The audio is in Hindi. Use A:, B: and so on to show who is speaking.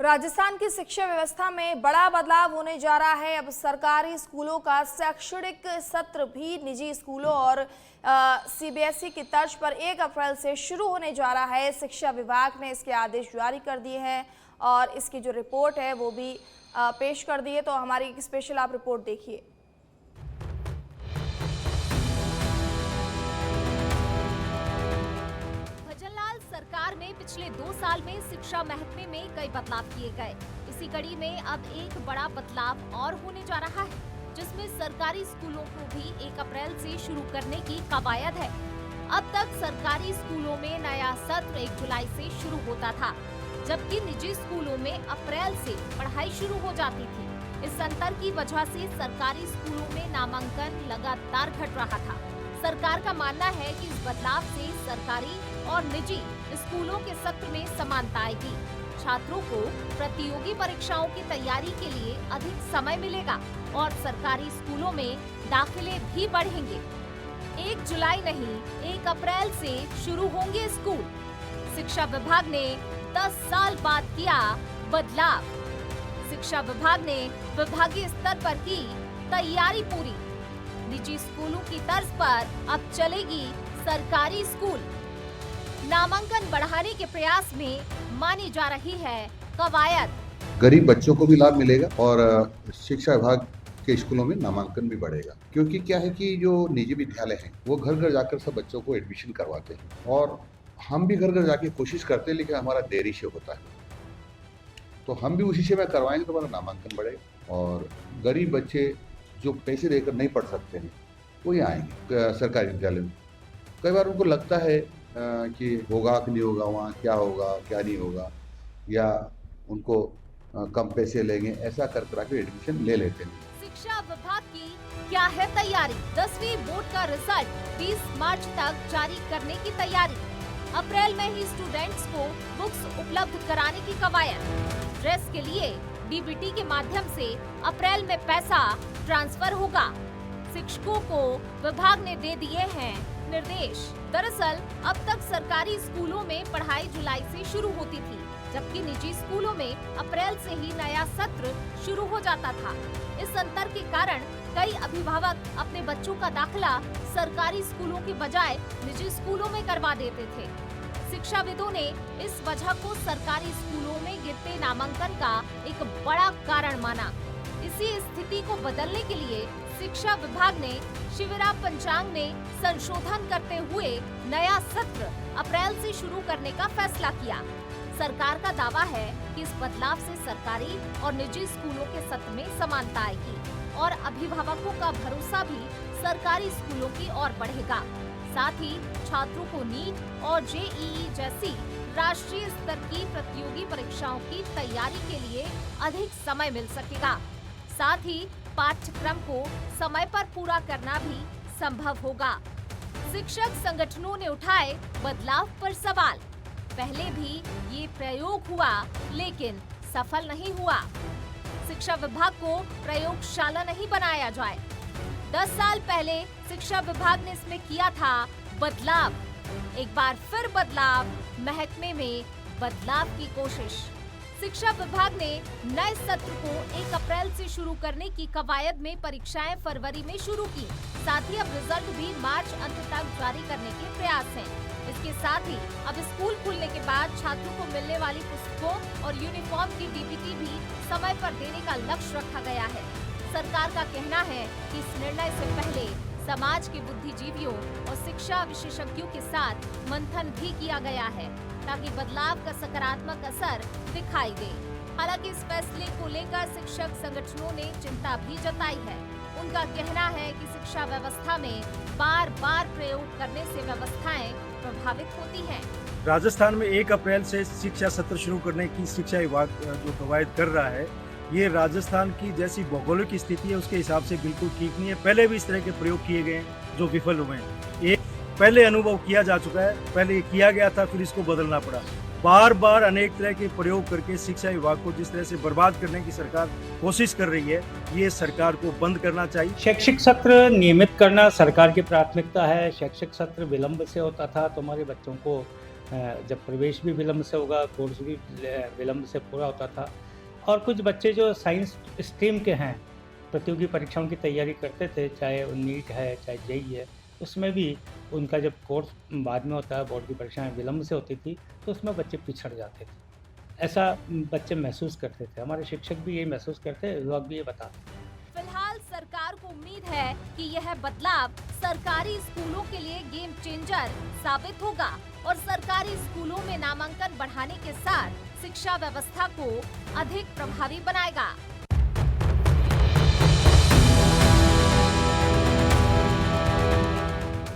A: राजस्थान की शिक्षा व्यवस्था में बड़ा बदलाव होने जा रहा है। अब सरकारी स्कूलों का शैक्षणिक सत्र भी निजी स्कूलों और सीबीएसई की तर्ज पर 1 अप्रैल से शुरू होने जा रहा है। शिक्षा विभाग ने इसके आदेश जारी कर दिए हैं और इसकी जो रिपोर्ट है वो भी पेश कर दी है। तो हमारी एक स्पेशल आप रिपोर्ट देखिए।
B: सरकार में पिछले 2 साल में शिक्षा महकमे में कई बदलाव किए गए। इसी कड़ी में अब एक बड़ा बदलाव और होने जा रहा है, जिसमें सरकारी स्कूलों को भी 1 अप्रैल से शुरू करने की कवायद है। अब तक सरकारी स्कूलों में नया सत्र 1 जुलाई से शुरू होता था, जबकि निजी स्कूलों में अप्रैल से पढ़ाई शुरू हो जाती थी। इस अंतर की वजह से सरकारी स्कूलों में नामांकन लगातार घट रहा था। सरकार का मानना है कि इस बदलाव से सरकारी और निजी स्कूलों के सत्र में समानता आएगी। छात्रों को प्रतियोगी परीक्षाओं की तैयारी के लिए अधिक समय मिलेगा और सरकारी स्कूलों में दाखिले भी बढ़ेंगे। 1 जुलाई नहीं, 1 अप्रैल से शुरू होंगे स्कूल। शिक्षा विभाग ने 10 साल बाद किया बदलाव। शिक्षा विभाग ने विभागीय स्तर पर की तैयारी पूरी। निजी स्कूलों की तर्ज पर अब चलेगी सरकारी स्कूल। नामांकन बढ़ाने के प्रयास में मानी जा रही है कवायद।
C: गरीब बच्चों को भी लाभ मिलेगा और शिक्षा विभाग के स्कूलों में नामांकन भी बढ़ेगा, क्योंकि क्या है कि जो निजी विद्यालय हैं वो घर घर जाकर सब बच्चों को एडमिशन करवाते हैं और हम भी घर घर जाके कोशिश करते हैं, लेकिन हमारा देरी से होता है। तो हम भी उसी से में करवाएंगे तो हमारा नामांकन बढ़ेगा और गरीब बच्चे जो पैसे देकर नहीं पढ़ सकते हैं वो यहाँ आएंगे सरकारी विद्यालय में। कई बार उनको लगता है कि होगा कि नहीं होगा, वहाँ क्या होगा क्या नहीं होगा, या उनको कम पैसे लेंगे, ऐसा कर के एडमिशन ले लेते हैं।
B: शिक्षा विभाग की क्या है तैयारी? 10वीं बोर्ड का रिजल्ट 20 मार्च तक जारी करने की तैयारी। अप्रैल में ही स्टूडेंट्स को बुक्स उपलब्ध कराने की कवायद। ड्रेस के लिए डीबीटी के माध्यम से अप्रैल में पैसा ट्रांसफर होगा। शिक्षकों को विभाग ने दे दिए हैं निर्देश। दरअसल अब तक सरकारी स्कूलों में पढ़ाई जुलाई से शुरू होती थी, जबकि निजी स्कूलों में अप्रैल से ही नया सत्र शुरू हो जाता था। इस अंतर के कारण कई अभिभावक अपने बच्चों का दाखिला सरकारी स्कूलों के बजाय निजी स्कूलों में करवा देते थे। शिक्षाविदों ने इस वजह को सरकारी स्कूलों में गिरते नामांकन का एक बड़ा कारण माना। इसी स्थिति को बदलने के लिए शिक्षा विभाग ने शिविरा पंचांग में संशोधन करते हुए नया सत्र अप्रैल से शुरू करने का फैसला किया। सरकार का दावा है कि इस बदलाव से सरकारी और निजी स्कूलों के सत्र में समानता आएगी और अभिभावकों का भरोसा भी सरकारी स्कूलों की ओर बढ़ेगा। साथ ही छात्रों को नीट और जेईई जैसी राष्ट्रीय स्तर की प्रतियोगी परीक्षाओं की तैयारी के लिए अधिक समय मिल सकेगा। साथ ही पाठ्यक्रम को समय पर पूरा करना भी संभव होगा। शिक्षक संगठनों ने उठाए बदलाव पर सवाल। पहले भी ये प्रयोग हुआ, लेकिन सफल नहीं हुआ। शिक्षा विभाग को प्रयोगशाला नहीं बनाया जाए। 10 साल पहले शिक्षा विभाग ने इसमें किया था बदलाव। एक बार फिर बदलाव, महकमे में बदलाव की कोशिश। शिक्षा विभाग ने नए सत्र को 1 अप्रैल से शुरू करने की कवायद में परीक्षाएं फरवरी में शुरू की। साथ ही अब रिजल्ट भी मार्च अंत तक जारी करने के प्रयास हैं। इसके साथ ही अब स्कूल खुलने के बाद छात्रों को मिलने वाली पुस्तकों और यूनिफॉर्म की डीबीटी भी समय पर देने का लक्ष्य रखा गया है। सरकार का कहना है कि इस निर्णय से पहले समाज के बुद्धिजीवियों और शिक्षा विशेषज्ञों के साथ मंथन भी किया गया है, ताकि बदलाव का सकारात्मक असर दिखाई दे। हालांकि इस फैसले को लेकर शिक्षक संगठनों ने चिंता भी जताई है। उनका कहना है कि शिक्षा व्यवस्था में बार बार प्रयोग करने से व्यवस्थाएं प्रभावित होती हैं।
D: राजस्थान में 1 अप्रैल से शिक्षा सत्र शुरू करने की शिक्षा विभाग जो कवायद कर रहा है, ये राजस्थान की जैसी भौगोलिक स्थिति है उसके हिसाब से बिल्कुल ठीक नहीं है। पहले भी इस तरह के प्रयोग किए गए हैं जो विफल हुए हैं। एक पहले अनुभव किया जा चुका है, पहले किया गया था, फिर इसको बदलना पड़ा। बार बार अनेक तरह के प्रयोग करके शिक्षा विभाग को जिस तरह से बर्बाद करने की सरकार कोशिश कर रही है, ये सरकार को बंद करना चाहिए।
E: शैक्षिक सत्र नियमित करना सरकार की प्राथमिकता है। शैक्षिक सत्र विलंब से होता था तो हमारे बच्चों को जब प्रवेश भी विलम्ब से होगा, कोर्स भी विलम्ब से पूरा होता था। और कुछ बच्चे जो साइंस स्ट्रीम के हैं, प्रतियोगी परीक्षाओं की तैयारी करते थे, चाहे वो नीट है, चाहे जेईई है, उसमें भी उनका जब कोर्स बाद में होता है, बोर्ड की परीक्षाएं विलम्ब से होती थी, तो उसमें बच्चे पिछड़ जाते थे। ऐसा बच्चे महसूस करते थे। हमारे शिक्षक भी ये महसूस करते, अभिभावक भी ये बताते।
B: फिलहाल सरकार को उम्मीद है कि यह बदलाव सरकारी स्कूलों के लिए गेम चेंजर साबित होगा और सरकारी स्कूलों में नामांकन बढ़ाने के साथ शिक्षा व्यवस्था को अधिक प्रभावी बनाएगा।